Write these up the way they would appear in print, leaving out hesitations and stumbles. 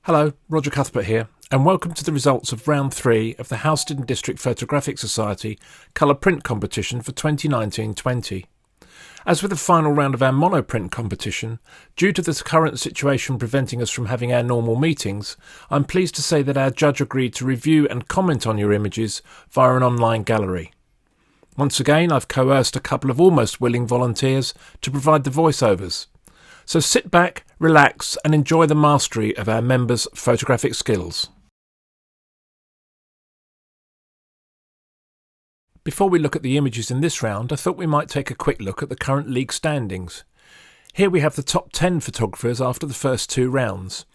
Hello, Roger Cuthbert here, and welcome to the results of round 3 of the Houston District Photographic Society Colour Print Competition for 2019-20. As with the final round of our monoprint competition, due to the current situation preventing us from having our normal meetings, I'm pleased to say that our judge agreed to review and comment on your images via an online gallery. Once again, I've coerced a couple of almost willing volunteers to provide the voiceovers. So sit back, relax and enjoy the mastery of our members' photographic skills. Before we look at the images in this round, I thought we might take a quick look at the current league standings. Here we have the top 10 photographers after the first 2 rounds.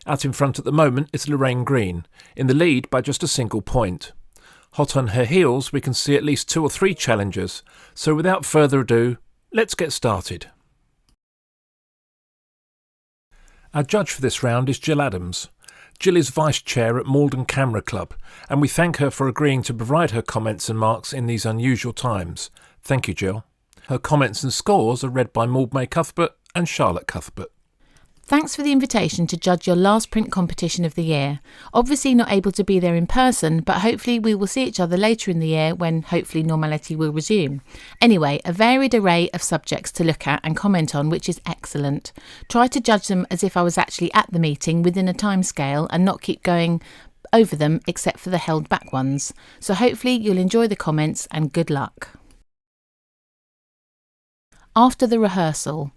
Out in front at the moment is Lorraine Green, in the lead by just a single point. Hot on her heels we can see at least 2 or 3 challengers, so without further ado, let's get started. Our judge for this round is Jill Adams. Jill is Vice Chair at Malden Camera Club, and we thank her for agreeing to provide her comments and marks in these unusual times. Thank you, Jill. Her comments and scores are read by Maud May Cuthbert and Charlotte Cuthbert. Thanks for the invitation to judge your last print competition of the year. Obviously not able to be there in person, but hopefully we will see each other later in the year when hopefully normality will resume. Anyway, a varied array of subjects to look at and comment on, which is excellent. Try to judge them as if I was actually at the meeting within a timescale and not keep going over them except for the held back ones. So hopefully you'll enjoy the comments and good luck. After the rehearsal.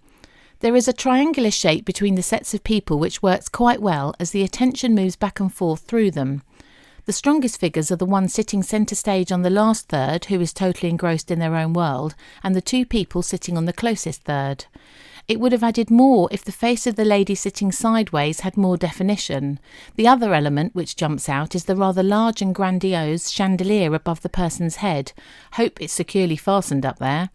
There is a triangular shape between the sets of people which works quite well as the attention moves back and forth through them. The strongest figures are the one sitting centre stage on the last third, who is totally engrossed in their own world, and the 2 people sitting on the closest third. It would have added more if the face of the lady sitting sideways had more definition. The other element which jumps out is the rather large and grandiose chandelier above the person's head. Hope it's securely fastened up there.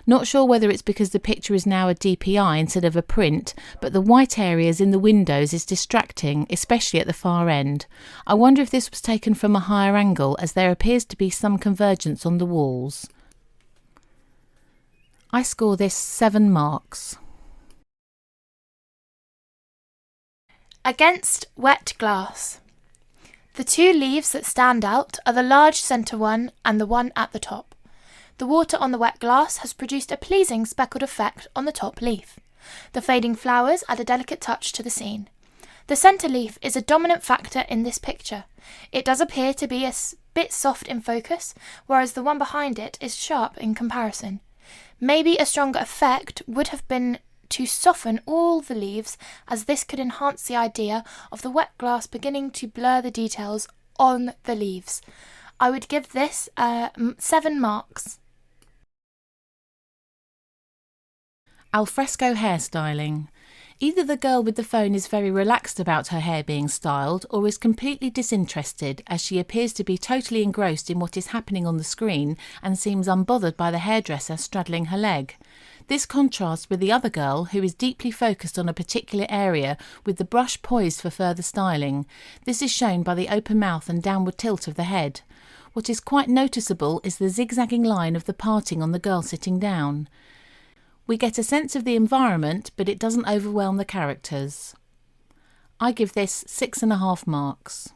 Not sure whether it's because the picture is now a DPI instead of a print, but the white areas in the windows is distracting, especially at the far end. I wonder if this was taken from a higher angle, as there appears to be some convergence on the walls. I score this 7 marks. Against wet glass. The 2 leaves that stand out are the large centre one and the one at the top. The water on the wet glass has produced a pleasing speckled effect on the top leaf. The fading flowers add a delicate touch to the scene. The centre leaf is a dominant factor in this picture. It does appear to be a bit soft in focus, whereas the one behind it is sharp in comparison. Maybe a stronger effect would have been to soften all the leaves, as this could enhance the idea of the wet glass beginning to blur the details on the leaves. I would give this 7 marks. Alfresco hairstyling. Either the girl with the phone is very relaxed about her hair being styled or is completely disinterested, as she appears to be totally engrossed in what is happening on the screen and seems unbothered by the hairdresser straddling her leg. This contrasts with the other girl, who is deeply focused on a particular area with the brush poised for further styling. This is shown by the open mouth and downward tilt of the head. What is quite noticeable is the zigzagging line of the parting on the girl sitting down. We get a sense of the environment, but it doesn't overwhelm the characters. I give this 6.5 marks.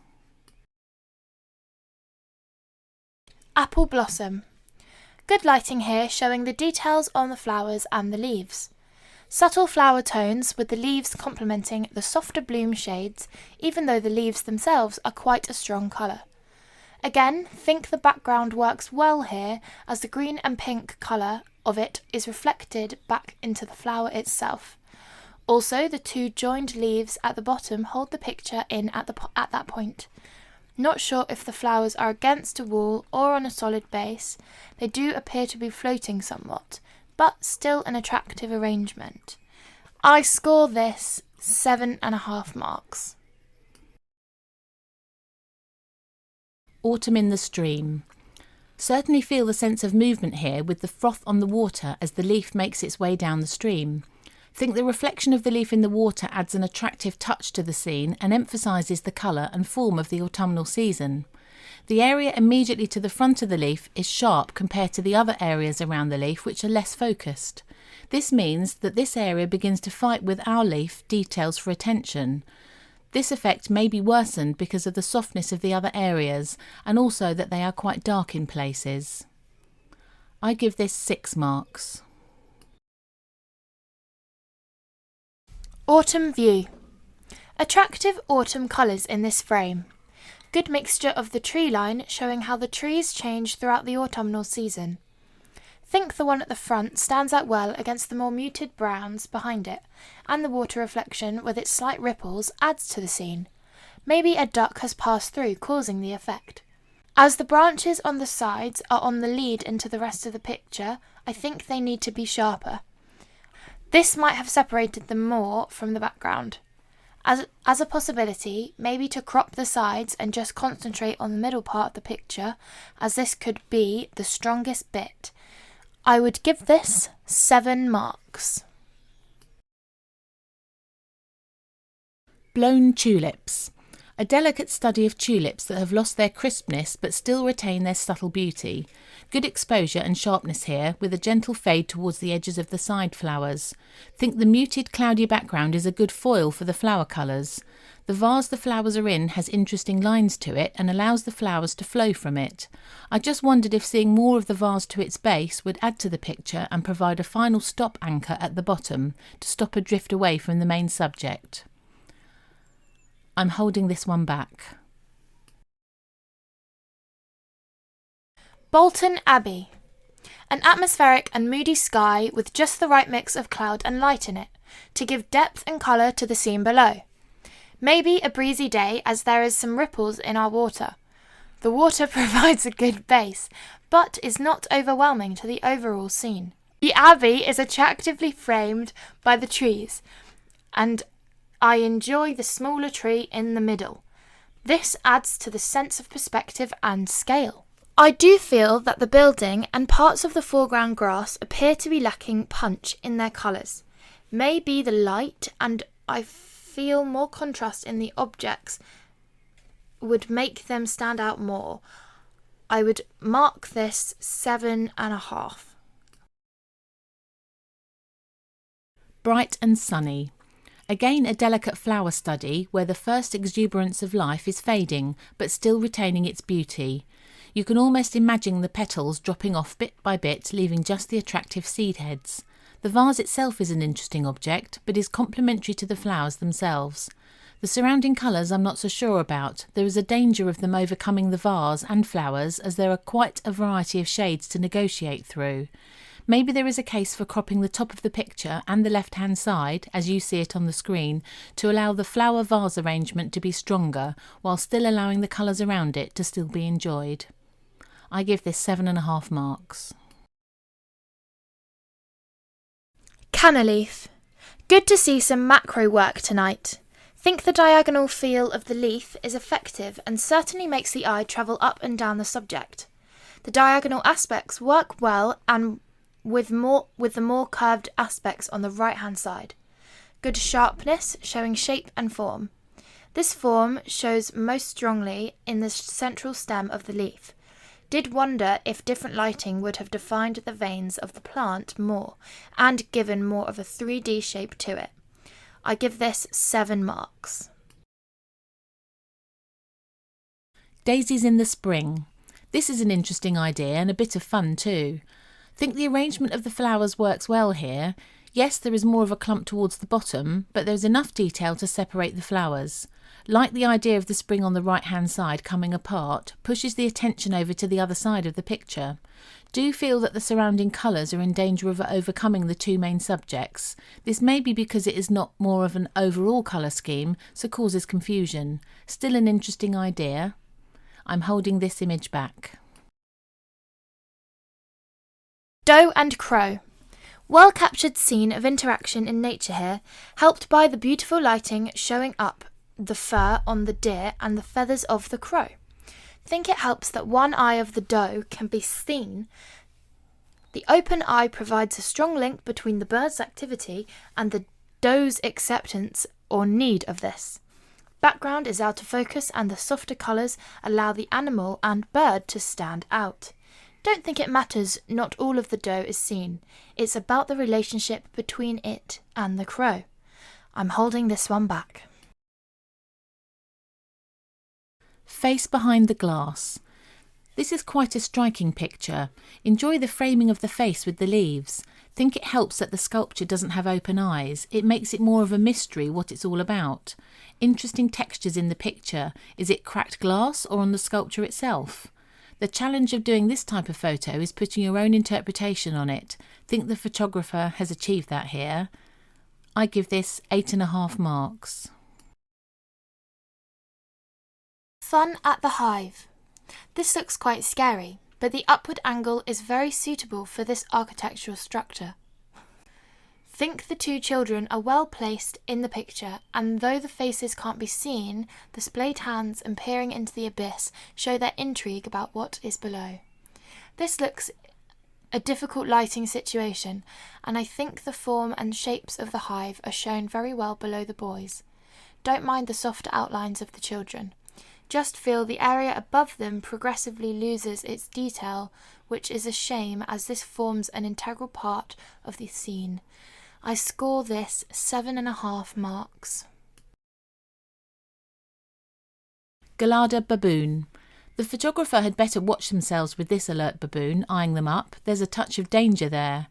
Apple blossom. Good lighting here, showing the details on the flowers and the leaves. Subtle flower tones with the leaves complementing the softer bloom shades, even though the leaves themselves are quite a strong colour. Again, think the background works well here, as the green and pink colour of it is reflected back into the flower itself. Also, the 2 joined leaves at the bottom hold the picture in at that point. Not sure if the flowers are against a wall or on a solid base. They do appear to be floating somewhat, but still an attractive arrangement. I score this 7.5 marks. Autumn in the stream. Certainly feel the sense of movement here with the froth on the water as the leaf makes its way down the stream. Think the reflection of the leaf in the water adds an attractive touch to the scene and emphasises the colour and form of the autumnal season. The area immediately to the front of the leaf is sharp compared to the other areas around the leaf which are less focused. This means that this area begins to fight with our leaf details for attention. This effect may be worsened because of the softness of the other areas and also that they are quite dark in places. I give this 6 marks. Autumn view. Attractive autumn colours in this frame. Good mixture of the tree line showing how the trees change throughout the autumnal season. Think the one at the front stands out well against the more muted browns behind it, and the water reflection with its slight ripples adds to the scene. Maybe a duck has passed through, causing the effect. As the branches on the sides are on the lead into the rest of the picture, I think they need to be sharper. This might have separated them more from the background. As a possibility, maybe to crop the sides and just concentrate on the middle part of the picture, as this could be the strongest bit. I would give this 7 marks. Blown tulips. A delicate study of tulips that have lost their crispness but still retain their subtle beauty. Good exposure and sharpness here, with a gentle fade towards the edges of the side flowers. Think the muted cloudy background is a good foil for the flower colours. The vase the flowers are in has interesting lines to it and allows the flowers to flow from it. I just wondered if seeing more of the vase to its base would add to the picture and provide a final stop anchor at the bottom to stop a drift away from the main subject. I'm holding this one back. Bolton Abbey. An atmospheric and moody sky with just the right mix of cloud and light in it to give depth and colour to the scene below. Maybe a breezy day as there is some ripples in our water. The water provides a good base, but is not overwhelming to the overall scene. The abbey is attractively framed by the trees, and I enjoy the smaller tree in the middle. This adds to the sense of perspective and scale. I do feel that the building and parts of the foreground grass appear to be lacking punch in their colours. Maybe the light and I feel more contrast in the objects would make them stand out more. I would mark this 7.5. Bright and sunny. Again a delicate flower study where the first exuberance of life is fading but still retaining its beauty. You can almost imagine the petals dropping off bit by bit, leaving just the attractive seed heads. The vase itself is an interesting object, but is complementary to the flowers themselves. The surrounding colours I'm not so sure about. There is a danger of them overcoming the vase and flowers, as there are quite a variety of shades to negotiate through. Maybe there is a case for cropping the top of the picture and the left-hand side, as you see it on the screen, to allow the flower vase arrangement to be stronger, while still allowing the colours around it to still be enjoyed. I give this 7.5 marks. Canna leaf. Good to see some macro work tonight. Think the diagonal feel of the leaf is effective and certainly makes the eye travel up and down the subject. The diagonal aspects work well and with the more curved aspects on the right hand side. Good sharpness showing shape and form. This form shows most strongly in the central stem of the leaf. Did wonder if different lighting would have defined the veins of the plant more and given more of a 3D shape to it. I give this 7 marks. Daisies in the spring. This is an interesting idea and a bit of fun too. Think the arrangement of the flowers works well here. Yes, there is more of a clump towards the bottom, but there's enough detail to separate the flowers. Like the idea of the spring on the right-hand side coming apart, pushes the attention over to the other side of the picture. Do feel that the surrounding colours are in danger of overcoming the two main subjects. This may be because it is not more of an overall colour scheme, so causes confusion. Still an interesting idea. I'm holding this image back. Doe and crow. Well captured scene of interaction in nature here, helped by the beautiful lighting showing up the fur on the deer and the feathers of the crow. Think it helps that one eye of the doe can be seen. The open eye provides a strong link between the bird's activity and the doe's acceptance or need of this. Background is out of focus and the softer colours allow the animal and bird to stand out. Don't think it matters not all of the doe is seen. It's about the relationship between it and the crow. I'm holding this one back. face behind the glass. This is quite a striking picture. Enjoy the framing of the face with the leaves. Think it helps that the sculpture doesn't have open eyes. It makes it more of a mystery what it's all about. Interesting textures in the picture. Is it cracked glass or on the sculpture itself? The challenge of doing this type of photo is putting your own interpretation on it. Think the photographer has achieved that here. I give this 8.5 marks. Fun at the hive. This looks quite scary, but the upward angle is very suitable for this architectural structure. Think the two children are well placed in the picture, and though the faces can't be seen, the splayed hands and peering into the abyss show their intrigue about what is below. This looks a difficult lighting situation, and I think the form and shapes of the hive are shown very well below the boys. Don't mind the softer outlines of the children. Just feel the area above them progressively loses its detail, which is a shame as this forms an integral part of the scene. I score this 7.5 marks. Gelada baboon. The photographer had better watch themselves with this alert baboon, eyeing them up. There's a touch of danger there.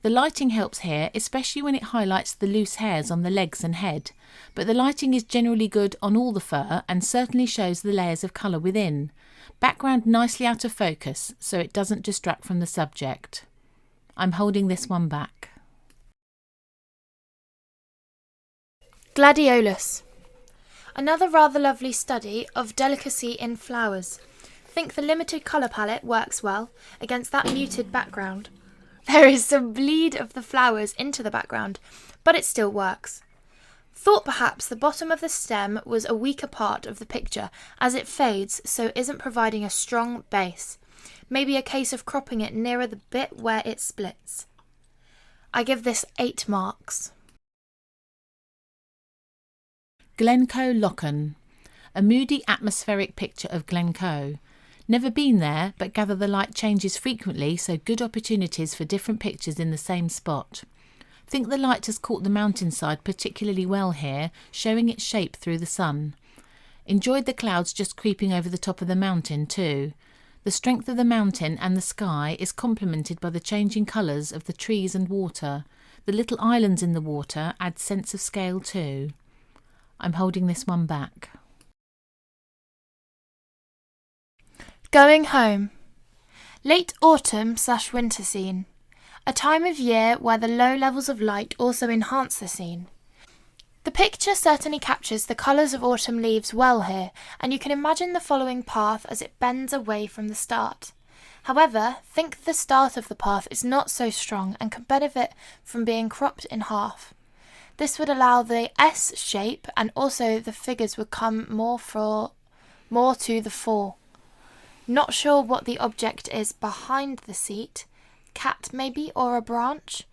The lighting helps here, especially when it highlights the loose hairs on the legs and head, but the lighting is generally good on all the fur and certainly shows the layers of colour within. Background nicely out of focus, so it doesn't distract from the subject. I'm holding this one back. Gladiolus. Another rather lovely study of delicacy in flowers. Think the limited colour palette works well against that muted background. There is some bleed of the flowers into the background, but it still works. Thought perhaps the bottom of the stem was a weaker part of the picture as it fades, so isn't providing a strong base. Maybe a case of cropping it nearer the bit where it splits. I give this 8 marks. Glencoe Lochen. A moody atmospheric picture of Glencoe. Never been there, but gather the light changes frequently, so good opportunities for different pictures in the same spot. Think the light has caught the mountainside particularly well here, showing its shape through the sun. Enjoyed the clouds just creeping over the top of the mountain too. The strength of the mountain and the sky is complemented by the changing colours of the trees and water. The little islands in the water add sense of scale too. I'm holding this one back. Going home. Late autumn/winter scene. A time of year where the low levels of light also enhance the scene. The picture certainly captures the colours of autumn leaves well here, and you can imagine the following path as it bends away from the start. However, think the start of the path is not so strong and can benefit from being cropped in half. This would allow the S shape, and also the figures would come more to the fore. Not sure what the object is behind the seat. Cat maybe, or a branch?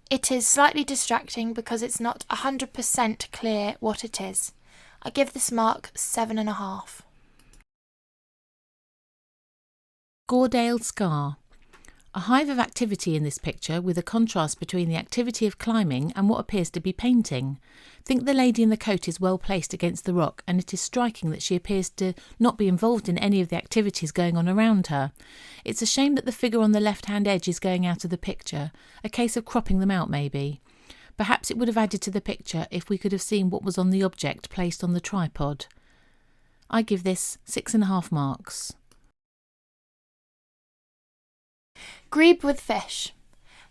It is slightly distracting because it's not 100% clear what it is. I give this mark 7.5. Goredale Scar. A hive of activity in this picture with a contrast between the activity of climbing and what appears to be painting. Think the lady in the coat is well placed against the rock, and it is striking that she appears to not be involved in any of the activities going on around her. It's a shame that the figure on the left-hand edge is going out of the picture, a case of cropping them out maybe. Perhaps it would have added to the picture if we could have seen what was on the object placed on the tripod. I give this 6.5 marks. Grebe with fish.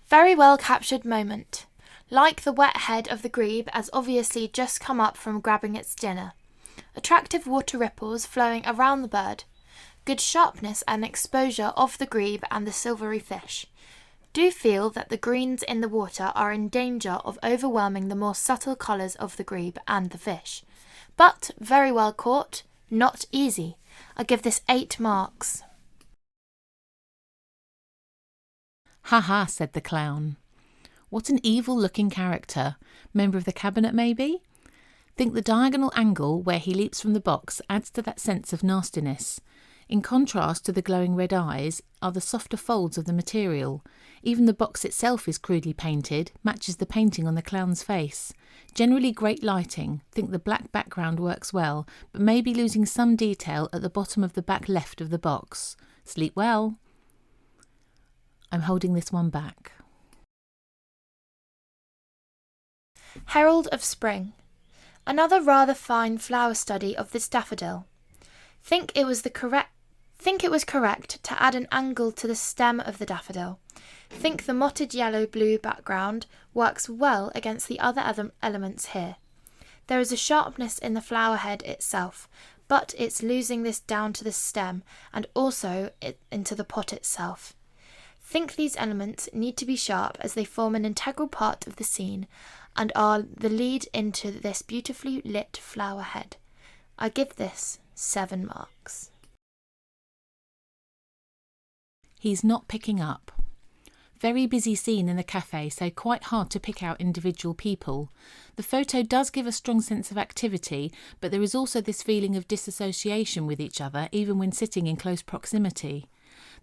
Very well captured moment. Like the wet head of the grebe as obviously just come up from grabbing its dinner. Attractive water ripples flowing around the bird. Good sharpness and exposure of the grebe and the silvery fish. Do feel that the greens in the water are in danger of overwhelming the more subtle colours of the grebe and the fish. But very well caught, not easy. I give this 8 marks. Ha ha, said the clown. What an evil-looking character. Member of the cabinet, maybe? Think the diagonal angle where he leaps from the box adds to that sense of nastiness. In contrast to the glowing red eyes are the softer folds of the material. Even the box itself is crudely painted, matches the painting on the clown's face. Generally great lighting, think the black background works well, but maybe losing some detail at the bottom of the back left of the box. Sleep well. I'm holding this one back. Herald of Spring. Another rather fine flower study of this daffodil. Think it was correct to add an angle to the stem of the daffodil. Think the mottled yellow-blue background works well against the other elements here. There is a sharpness in the flower head itself, but it's losing this down to the stem and also into the pot itself. Think these elements need to be sharp as they form an integral part of the scene and are the lead into this beautifully lit flower head. I give this 7 marks. He's not picking up. Very busy scene in the cafe, so quite hard to pick out individual people. The photo does give a strong sense of activity, but there is also this feeling of disassociation with each other, even when sitting in close proximity.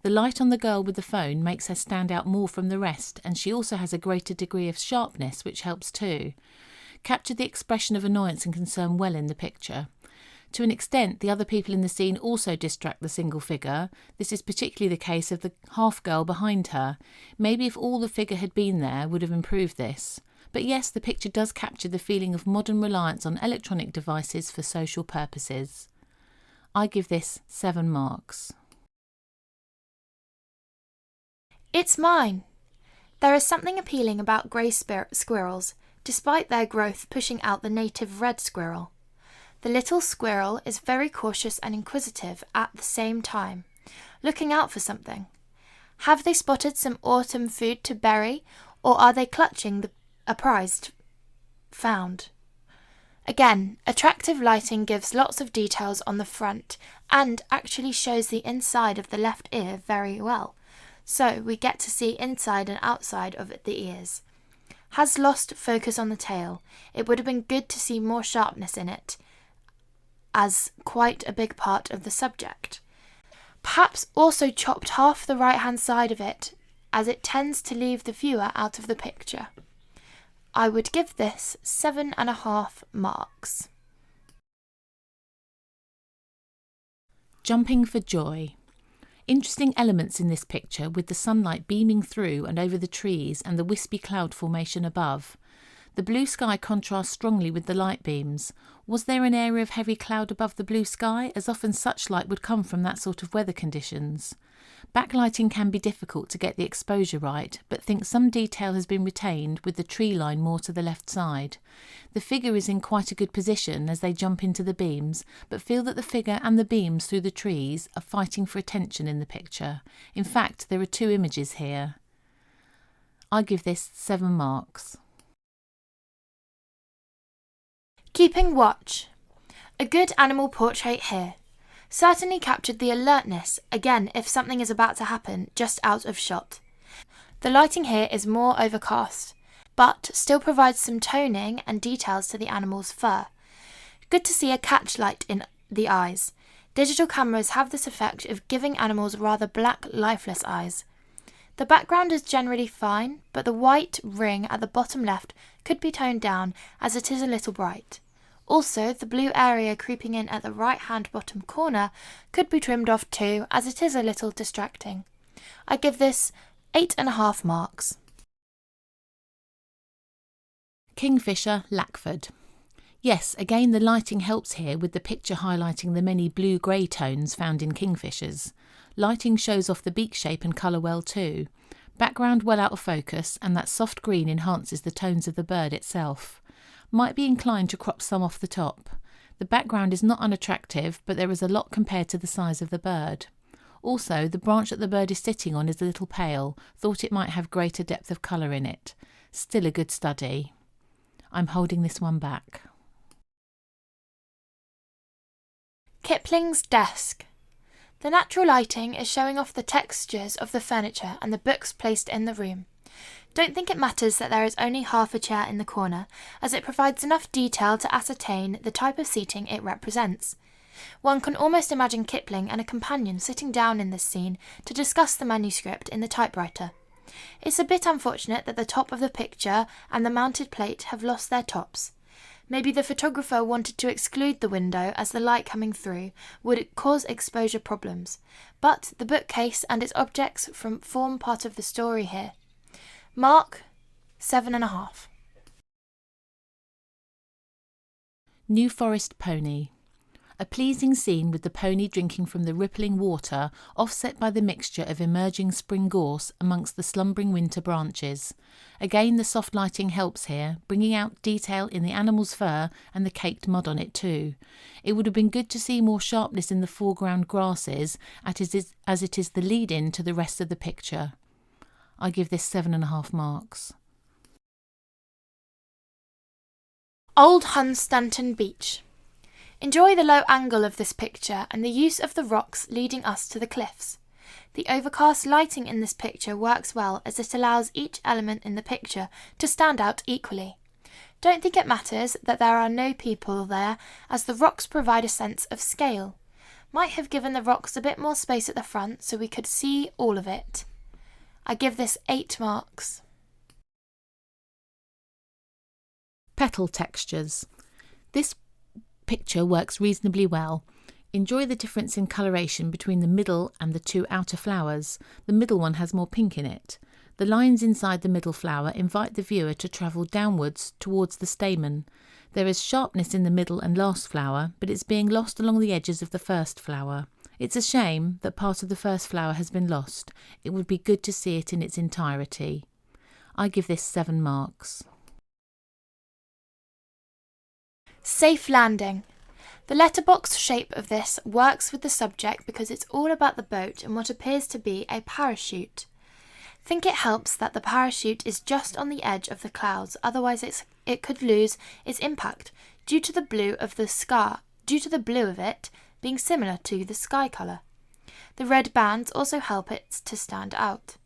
The light on the girl with the phone makes her stand out more from the rest, and she also has a greater degree of sharpness, which helps too. Captured the expression of annoyance and concern well in the picture. To an extent, the other people in the scene also distract the single figure. This is particularly the case of the half-girl behind her. Maybe if all the figure had been there, would have improved this. But yes, the picture does capture the feeling of modern reliance on electronic devices for social purposes. I give this 7 marks. It's mine. There is something appealing about grey squirrels, despite their growth pushing out the native red squirrel. The little squirrel is very cautious and inquisitive at the same time, looking out for something. Have they spotted some autumn food to berry, or are they clutching a prize found? Again, attractive lighting gives lots of details on the front and actually shows the inside of the left ear very well. So we get to see inside and outside of the ears. Has lost focus on the tail. It would have been good to see more sharpness in it, as quite a big part of the subject. Perhaps also chopped half the right-hand side of it, as it tends to leave the viewer out of the picture. I would give this 7.5 marks. Jumping for joy. Interesting elements in this picture with the sunlight beaming through and over the trees and the wispy cloud formation above. The blue sky contrasts strongly with the light beams. Was there an area of heavy cloud above the blue sky, as often such light would come from that sort of weather conditions? Backlighting can be difficult to get the exposure right, but think some detail has been retained with the tree line more to the left side. The figure is in quite a good position as they jump into the beams, but feel that the figure and the beams through the trees are fighting for attention in the picture. In fact, there are 2 images here. I give this 7 marks. Keeping watch. A good animal portrait here. Certainly captured the alertness, again if something is about to happen, just out of shot. The lighting here is more overcast, but still provides some toning and details to the animal's fur. Good to see a catch light in the eyes. Digital cameras have this effect of giving animals rather black, lifeless eyes. The background is generally fine, but the white ring at the bottom left could be toned down as it is a little bright. Also, the blue area creeping in at the right-hand bottom corner could be trimmed off too, as it is a little distracting. I give this 8.5 marks. Kingfisher, Lackford. Yes, again the lighting helps here with the picture highlighting the many blue-grey tones found in kingfishers. Lighting shows off the beak shape and colour well too. Background well out of focus, and that soft green enhances the tones of the bird itself. Might be inclined to crop some off the top. The background is not unattractive, but there is a lot compared to the size of the bird. Also, the branch that the bird is sitting on is a little pale. Thought it might have greater depth of colour in it. Still a good study. I'm holding this one back. Kipling's desk. The natural lighting is showing off the textures of the furniture and the books placed in the room. Don't think it matters that there is only half a chair in the corner, as it provides enough detail to ascertain the type of seating it represents. One can almost imagine Kipling and a companion sitting down in this scene to discuss the manuscript in the typewriter. It's a bit unfortunate that the top of the picture and the mounted plate have lost their tops. Maybe the photographer wanted to exclude the window as the light coming through would cause exposure problems, but the bookcase and its objects form part of the story here. Mark 7.5. New Forest Pony. A pleasing scene with the pony drinking from the rippling water, offset by the mixture of emerging spring gorse amongst the slumbering winter branches. Again, the soft lighting helps here, bringing out detail in the animal's fur and the caked mud on it too. It would have been good to see more sharpness in the foreground grasses, as it is the lead-in to the rest of the picture. I give this 7.5 marks. Old Hunstanton Beach. Enjoy the low angle of this picture and the use of the rocks leading us to the cliffs. The overcast lighting in this picture works well as it allows each element in the picture to stand out equally. Don't think it matters that there are no people there, as the rocks provide a sense of scale. Might have given the rocks a bit more space at the front so we could see all of it. I give this 8 marks. Petal textures. This picture works reasonably well. Enjoy the difference in coloration between the middle and the two outer flowers. The middle one has more pink in it. The lines inside the middle flower invite the viewer to travel downwards towards the stamen. There is sharpness in the middle and last flower, but it's being lost along the edges of the first flower. It's a shame that part of the first flower has been lost. It would be good to see it in its entirety. I give this 7 marks. Safe landing. The letterbox shape of this works with the subject because it's all about the boat and what appears to be a parachute. Think it helps that the parachute is just on the edge of the clouds, otherwise it could lose its impact due to the blue of it being similar to the sky colour. The red bands also help it to stand out.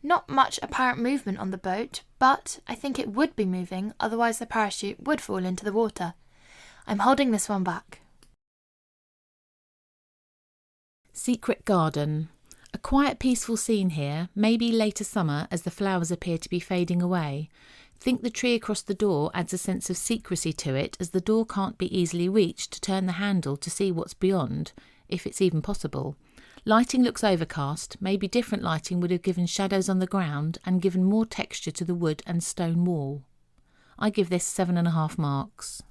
Not much apparent movement on the boat, but I think it would be moving, otherwise the parachute would fall into the water. I'm holding this one back. Secret garden. A quiet, peaceful scene here, maybe later summer as the flowers appear to be fading away. Think the tree across the door adds a sense of secrecy to it, as the door can't be easily reached to turn the handle to see what's beyond, if it's even possible. Lighting looks overcast. Maybe different lighting would have given shadows on the ground and given more texture to the wood and stone wall. I give this 7.5 marks.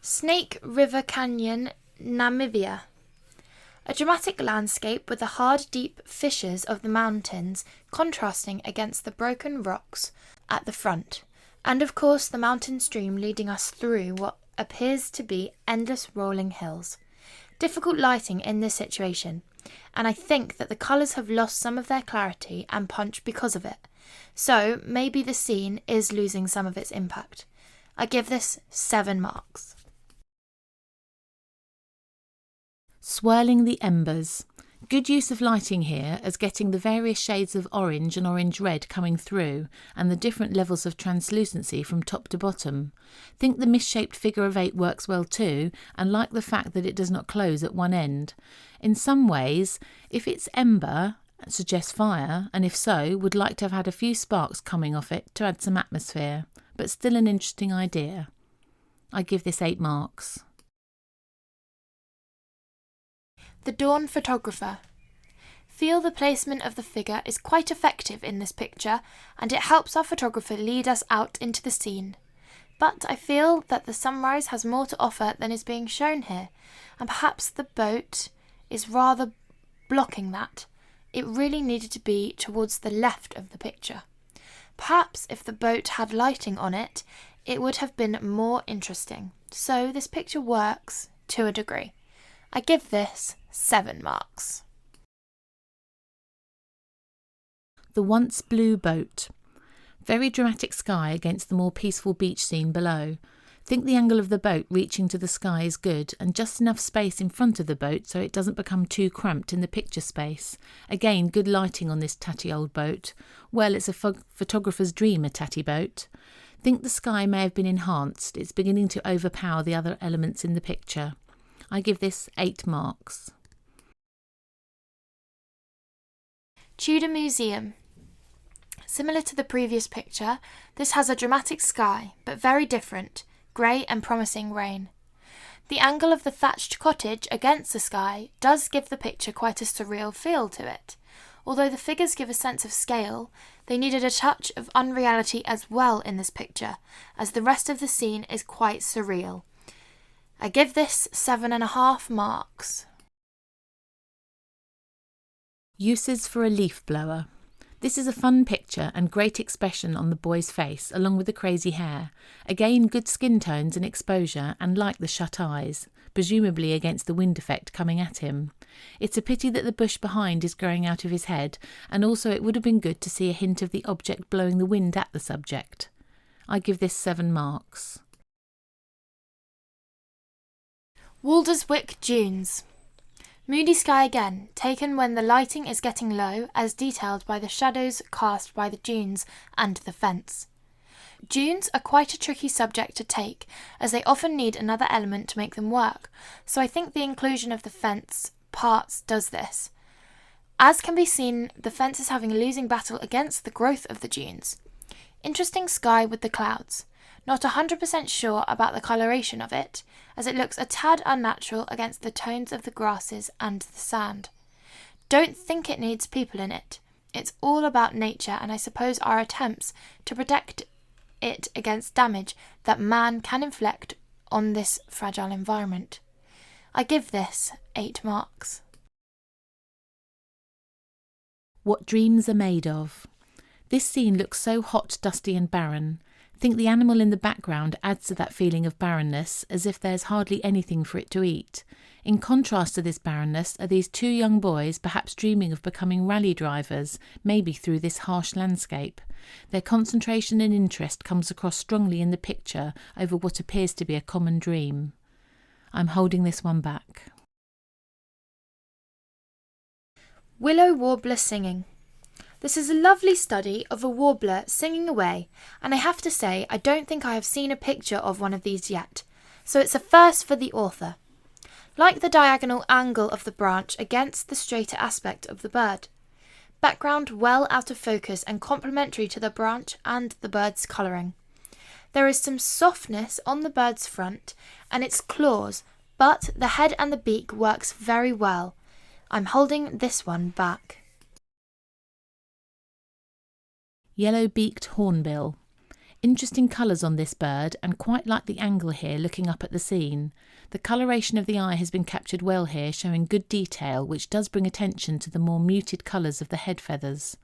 Snake River Canyon, Namibia. A dramatic landscape with the hard, deep fissures of the mountains contrasting against the broken rocks at the front, and of course the mountain stream leading us through what appears to be endless rolling hills. Difficult lighting in this situation, and I think that the colours have lost some of their clarity and punch because of it, so maybe the scene is losing some of its impact. I give this 7 marks. Swirling the embers. Good use of lighting here, as getting the various shades of orange and orange-red coming through, and the different levels of translucency from top to bottom. Think the misshaped figure of 8 works well too, and like the fact that it does not close at one end. In some ways, if it's ember, it suggests fire, and if so, would like to have had a few sparks coming off it to add some atmosphere, but still an interesting idea. I give this 8 marks. The Dawn Photographer. Feel the placement of the figure is quite effective in this picture, and it helps our photographer lead us out into the scene. But I feel that the sunrise has more to offer than is being shown here, and perhaps the boat is rather blocking that. It really needed to be towards the left of the picture. Perhaps if the boat had lighting on it, it would have been more interesting. So this picture works to a degree. I give this 7 marks. The once blue boat. Very dramatic sky against the more peaceful beach scene below. Think the angle of the boat reaching to the sky is good, and just enough space in front of the boat so it doesn't become too cramped in the picture space. Again, good lighting on this tatty old boat. Well, it's a photographer's dream, a tatty boat. Think the sky may have been enhanced. It's beginning to overpower the other elements in the picture. I give this 8 marks. Tudor Museum. Similar to the previous picture, this has a dramatic sky, but very different, grey and promising rain. The angle of the thatched cottage against the sky does give the picture quite a surreal feel to it. Although the figures give a sense of scale, they needed a touch of unreality as well in this picture, as the rest of the scene is quite surreal. I give this 7.5 marks. Uses for a leaf blower. This is a fun picture and great expression on the boy's face, along with the crazy hair. Again, good skin tones and exposure, and like the shut eyes, presumably against the wind effect coming at him. It's a pity that the bush behind is growing out of his head, and also it would have been good to see a hint of the object blowing the wind at the subject. I give this 7 marks. Walderswick Dunes. Moody sky again, taken when the lighting is getting low, as detailed by the shadows cast by the dunes and the fence. Dunes are quite a tricky subject to take, as they often need another element to make them work, so I think the inclusion of the fence parts does this. As can be seen, the fence is having a losing battle against the growth of the dunes. Interesting sky with the clouds. Not 100% sure about the coloration of it, as it looks a tad unnatural against the tones of the grasses and the sand. Don't think it needs people in it. It's all about nature, and I suppose our attempts to protect it against damage that man can inflict on this fragile environment. I give this 8 marks. What dreams are made of. This scene looks so hot, dusty and barren. Think the animal in the background adds to that feeling of barrenness, as if there's hardly anything for it to eat. In contrast to this barrenness are these 2 young boys perhaps dreaming of becoming rally drivers, maybe through this harsh landscape. Their concentration and interest comes across strongly in the picture over what appears to be a common dream. I'm holding this one back. Willow warbler singing. This is a lovely study of a warbler singing away, and I have to say I don't think I have seen a picture of one of these yet, so it's a first for the author. Like the diagonal angle of the branch against the straighter aspect of the bird. Background well out of focus and complementary to the branch and the bird's colouring. There is some softness on the bird's front and its claws, but the head and the beak works very well. I'm holding this one back. Yellow-beaked hornbill. Interesting colours on this bird, and quite like the angle here looking up at the scene. The coloration of the eye has been captured well here, showing good detail, which does bring attention to the more muted colours of the head feathers.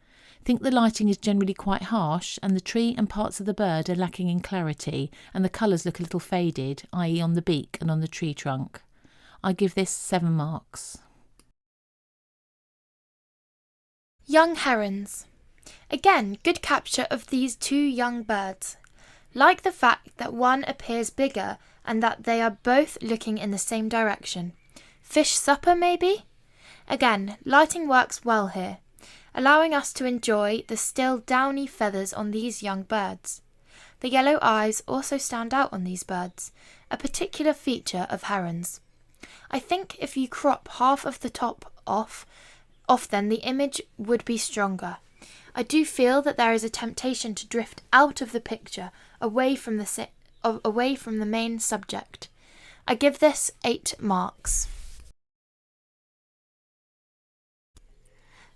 Think the lighting is generally quite harsh, and the tree and parts of the bird are lacking in clarity, and the colours look a little faded, i.e. on the beak and on the tree trunk. I give this 7 marks. Young herons. Again, good capture of these 2 young birds. Like the fact that one appears bigger and that they are both looking in the same direction. Fish supper, maybe? Again, lighting works well here, allowing us to enjoy the still downy feathers on these young birds. The yellow eyes also stand out on these birds, a particular feature of herons. I think if you crop half of the top off then the image would be stronger. I do feel that there is a temptation to drift out of the picture, away from the main subject. I give this 8 marks.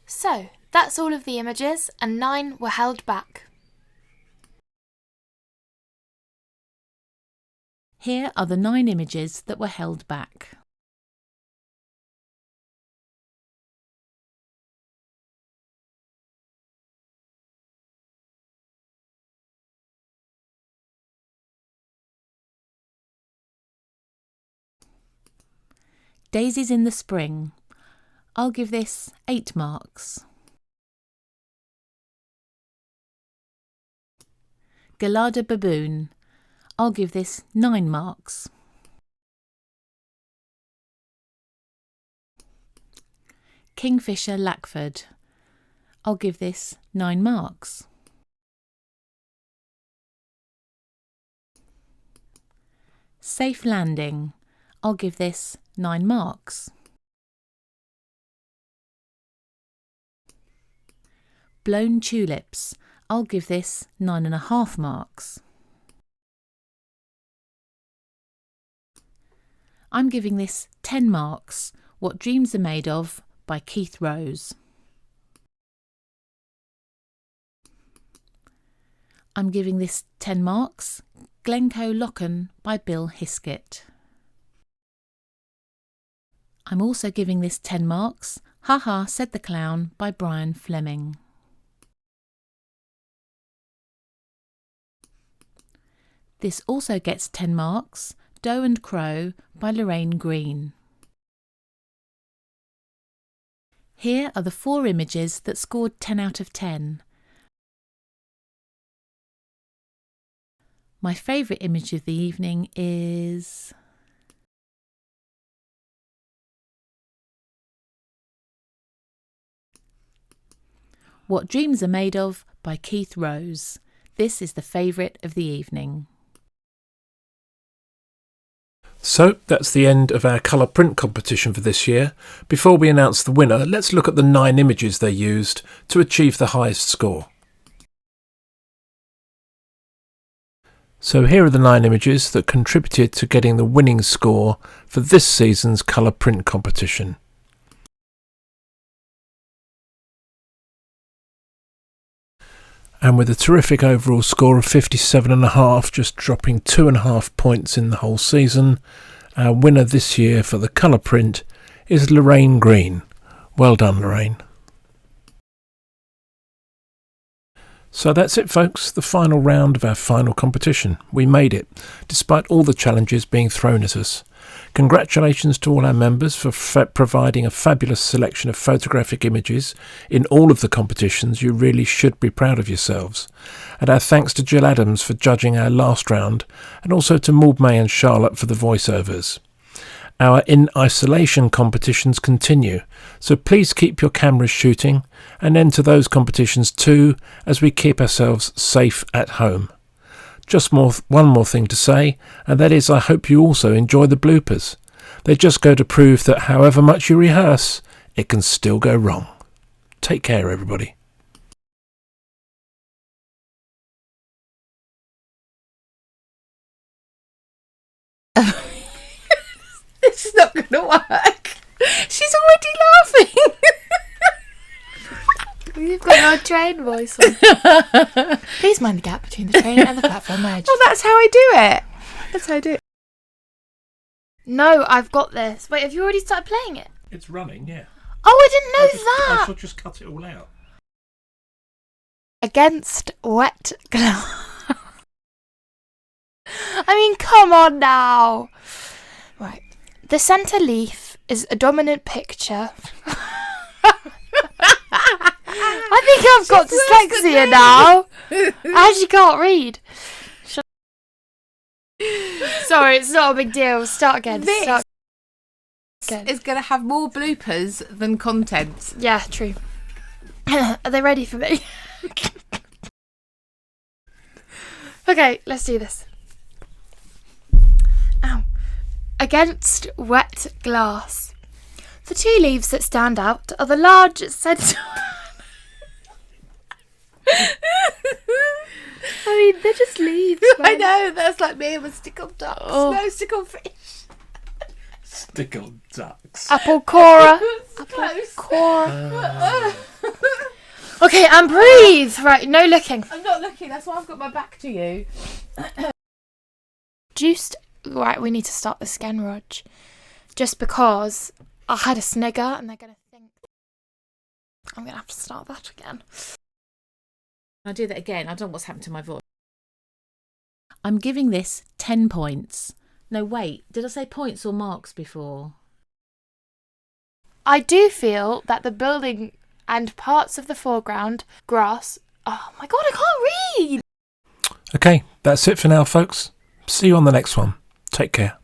So, that's all of the images, and 9 were held back. Here are the 9 images that were held back. Daisies in the spring. I'll give this 8 marks. Gelada baboon. I'll give this 9 marks. Kingfisher Lackford. I'll give this 9 marks. Safe landing. I'll give this 9 marks. Blown tulips. I'll give this 9.5 marks. I'm giving this 10 marks. What Dreams Are Made Of by Keith Rose. I'm giving this 10 marks. Glencoe Locken by Bill Hiskett. I'm also giving this 10 marks. Ha Ha Said the Clown by Brian Fleming. This also gets 10 marks. Doe and Crow by Lorraine Green. Here are the 4 images that scored 10 out of 10. My favourite image of the evening is What Dreams Are Made Of by Keith Rose. This is the favourite of the evening. So that's the end of our colour print competition for this year. Before we announce the winner, let's look at the 9 images they used to achieve the highest score. So here are the 9 images that contributed to getting the winning score for this season's colour print competition. And with a terrific overall score of 57.5, just dropping 2.5 points in the whole season, our winner this year for the colour print is Lorraine Green. Well done, Lorraine. So that's it, folks, the final round of our final competition. We made it, despite all the challenges being thrown at us. Congratulations to all our members for providing a fabulous selection of photographic images in all of the competitions. You really should be proud of yourselves. And our thanks to Jill Adams for judging our last round, and also to Maud May and Charlotte for the voiceovers. Our In Isolation competitions continue, so please keep your cameras shooting and enter those competitions too, as we keep ourselves safe at home. Just one more thing to say, and that is I hope you also enjoy the bloopers. They just go to prove that however much you rehearse, it can still go wrong. Take care, everybody. This is not going to work. She's already laughing. You've got your train voice on. Please mind the gap between the train and the platform edge. Well, that's how I do it. That's how I do it. No, I've got this. Wait, have you already started playing it? It's running, yeah. Oh, I didn't know that. I shall just cut it all out. Against wet glass. I mean, come on now. Right. The centre leaf is a dominant picture. I think I've got dyslexia now. I actually can't read. Sorry, it's not a big deal. Start again. This is going to have more bloopers than content. Yeah, true. Are they ready for me? Okay, let's do this. Ow. Against wet glass. The 2 leaves that stand out are the large centre... I mean, they're just leaves. I know, that's like me with stick-on ducks. Oh. No, stick-on fish. Stick-on ducks. Apple Cora. Close. Cora. Okay, and breathe. Right, no looking. I'm not looking, that's why I've got my back to you. Juiced. Right, we need to start the scan, Rog. Just because I had a snigger and they're going to think I'm going to have to start that again. I'll do that again. I don't know what's happened to my voice. I'm giving this 10 points. No, wait. Did I say points or marks before? I do feel that the building and parts of the foreground, grass... Oh my god, I can't read! Okay, that's it for now, folks. See you on the next one. Take care.